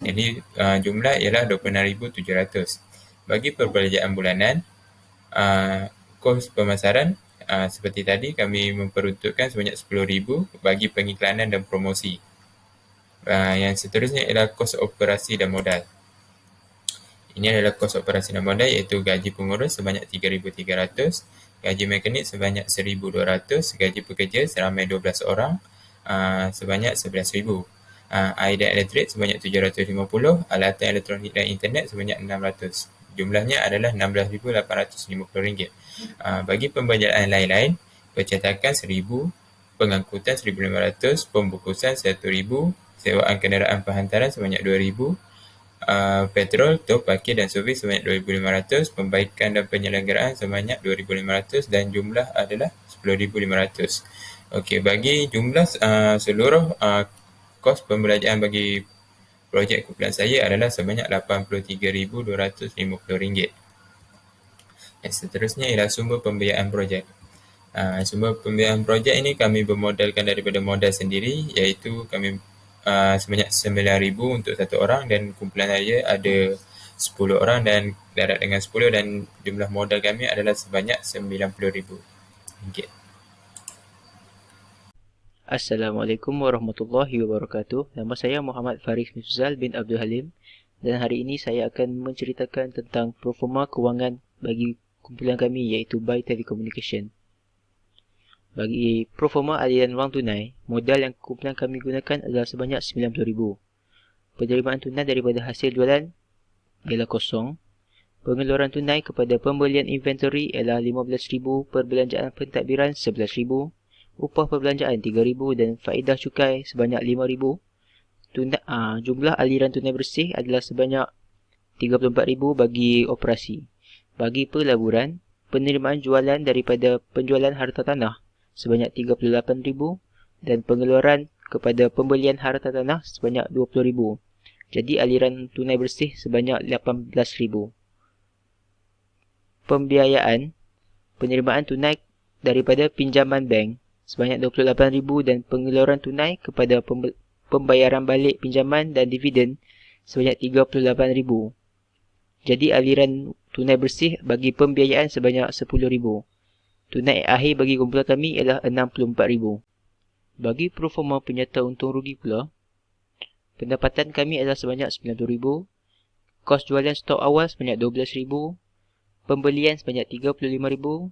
Jadi jumlah ialah RM26,700. Bagi perbelanjaan bulanan, kos pemasaran seperti tadi kami memperuntukkan sebanyak RM10,000 bagi pengiklanan dan promosi. Yang seterusnya ialah kos operasi dan modal. Ini adalah kos operasi dan modal iaitu gaji pengurus sebanyak RM3,300, gaji mekanik sebanyak RM1,200, gaji pekerja seramai 12 orang, sebanyak 11,000. Air dan elektrik sebanyak 750, alatan elektronik dan internet sebanyak 600. Jumlahnya adalah RM16,850. Bagi pembayaran lain-lain, percetakan RM1,000, pengangkutan RM1,500, pembukusan RM1,000, sewaan kenderaan penghantaran sebanyak RM2,000, petrol, tol, parkir dan servis sebanyak RM2,500, pembaikan dan penyelenggaraan sebanyak RM2,500 dan jumlah adalah RM10,500. Okey, bagi jumlah seluruh kos pembelanjaan bagi projek kumpulan saya adalah sebanyak RM83,250. Dan seterusnya ialah sumber pembiayaan projek. Sumber pembiayaan projek ini kami bermodalkan daripada modal sendiri, iaitu kami sebanyak RM9,000 untuk satu orang dan kumpulan saya ada 10 orang dan darat dengan 10 dan jumlah modal kami adalah sebanyak RM90,000. Assalamualaikum warahmatullahi wabarakatuh. Nama saya Muhammad Faris Mifzal bin Abdul Halim dan hari ini saya akan menceritakan tentang proforma kewangan bagi kumpulan kami iaitu By Telecommunication. Bagi proforma aliran wang tunai, modal yang kumpulan kami gunakan adalah sebanyak RM90,000. Penerimaan tunai daripada hasil jualan ialah kosong. Pengeluaran tunai kepada pembelian inventory ialah RM15,000, perbelanjaan pentadbiran RM11,000, upah perbelanjaan RM3,000 dan faedah cukai sebanyak RM5,000. Jumlah aliran tunai bersih adalah sebanyak RM34,000 bagi operasi. Bagi pelaburan, penerimaan jualan daripada penjualan harta tanah sebanyak RM38,000 dan pengeluaran kepada pembelian harta tanah sebanyak RM20,000. Jadi aliran tunai bersih sebanyak RM18,000. Pembiayaan, penerimaan tunai daripada pinjaman bank sebanyak RM28,000 dan pengeluaran tunai kepada pembayaran balik pinjaman dan dividen sebanyak RM38,000. Jadi aliran tunai bersih bagi pembiayaan sebanyak RM10,000. Tunai akhir bagi kumpulan kami ialah RM64,000. Bagi proforma penyata untung rugi pula, pendapatan kami adalah sebanyak RM90,000, kos jualan stok awal sebanyak RM12,000, pembelian sebanyak RM35,000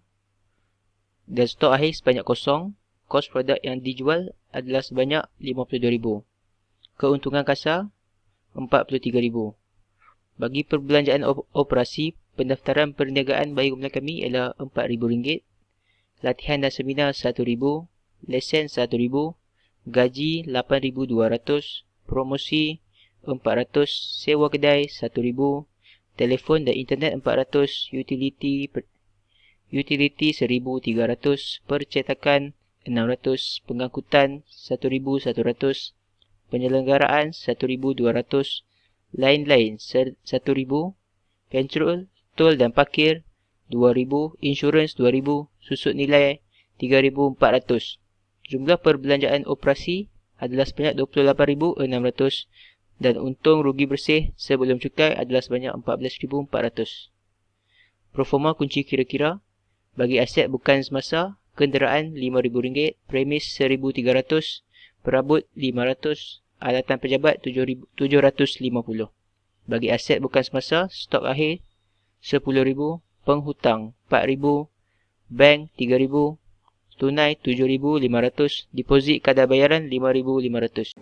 dan stok akhir sebanyak kosong. Kos produk yang dijual adalah sebanyak RM52,000. Keuntungan kasar RM43,000. Bagi perbelanjaan operasi, pendaftaran perniagaan bagi kumpulan kami ialah RM4,000, latihan dan seminar RM1,000, lesen RM1,000, gaji RM8,200, promosi RM400, sewa kedai RM1,000, telefon dan internet RM400, utility RM1,300, percetakan RM600, pengangkutan RM1,100, penyelenggaraan RM1,200, lain-lain RM1,000, petrol, tol dan parkir RM2,000, insurans RM2,000, susut nilai RM3,400. Jumlah perbelanjaan operasi adalah sebanyak RM28,600 dan untung rugi bersih sebelum cukai adalah sebanyak RM14,400. Proforma kunci kira-kira bagi aset bukan semasa, kenderaan RM5,000, premis RM1,300, perabot RM500, alatan pejabat RM750. Bagi aset bukan semasa, stok akhir RM10,000, penghutang RM4,000, bank RM3,000, tunai RM7,500, deposit kadar bayaran RM5,500.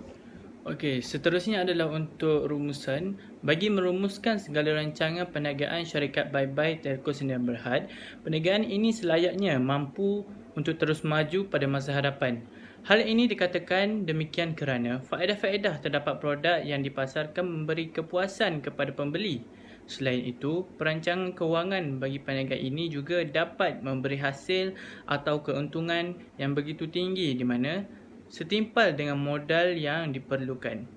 Okey, seterusnya adalah untuk rumusan. Bagi merumuskan segala rancangan perniagaan syarikat By Telco Sdn Bhd, perniagaan ini selayaknya mampu untuk terus maju pada masa hadapan. Hal ini dikatakan demikian kerana faedah-faedah terdapat produk yang dipasarkan memberi kepuasan kepada pembeli. Selain itu, perancangan kewangan bagi perniagaan ini juga dapat memberi hasil atau keuntungan yang begitu tinggi di mana setimpal dengan modal yang diperlukan.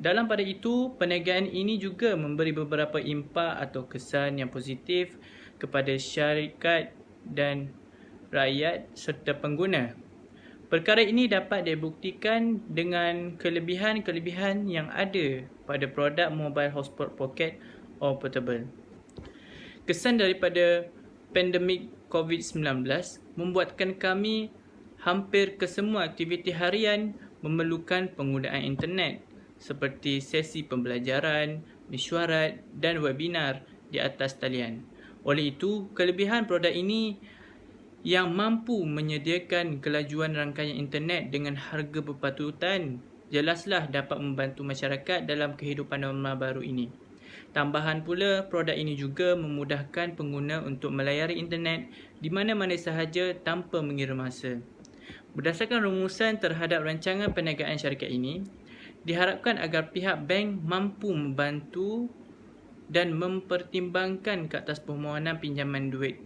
Dalam pada itu, perniagaan ini juga memberi beberapa impak atau kesan yang positif kepada syarikat dan rakyat serta pengguna. Perkara ini dapat dibuktikan dengan kelebihan-kelebihan yang ada pada produk mobile hotspot pocket or portable. Kesan daripada pandemik COVID-19 membuatkan kami hampir kesemua aktiviti harian memerlukan penggunaan internet seperti sesi pembelajaran, mesyuarat dan webinar di atas talian. Oleh itu, kelebihan produk ini yang mampu menyediakan kelajuan rangkaian internet dengan harga berpatutan jelaslah dapat membantu masyarakat dalam kehidupan normal baru ini. Tambahan pula, produk ini juga memudahkan pengguna untuk melayari internet di mana-mana sahaja tanpa mengira masa. Berdasarkan rumusan terhadap rancangan perniagaan syarikat ini, diharapkan agar pihak bank mampu membantu dan mempertimbangkan ke atas permohonan pinjaman duit.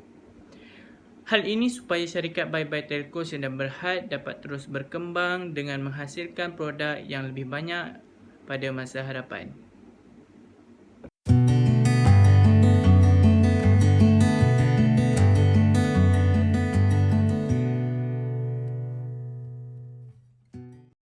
Hal ini supaya syarikat Bye-Bye Telco Sdn Bhd dapat terus berkembang dengan menghasilkan produk yang lebih banyak pada masa hadapan.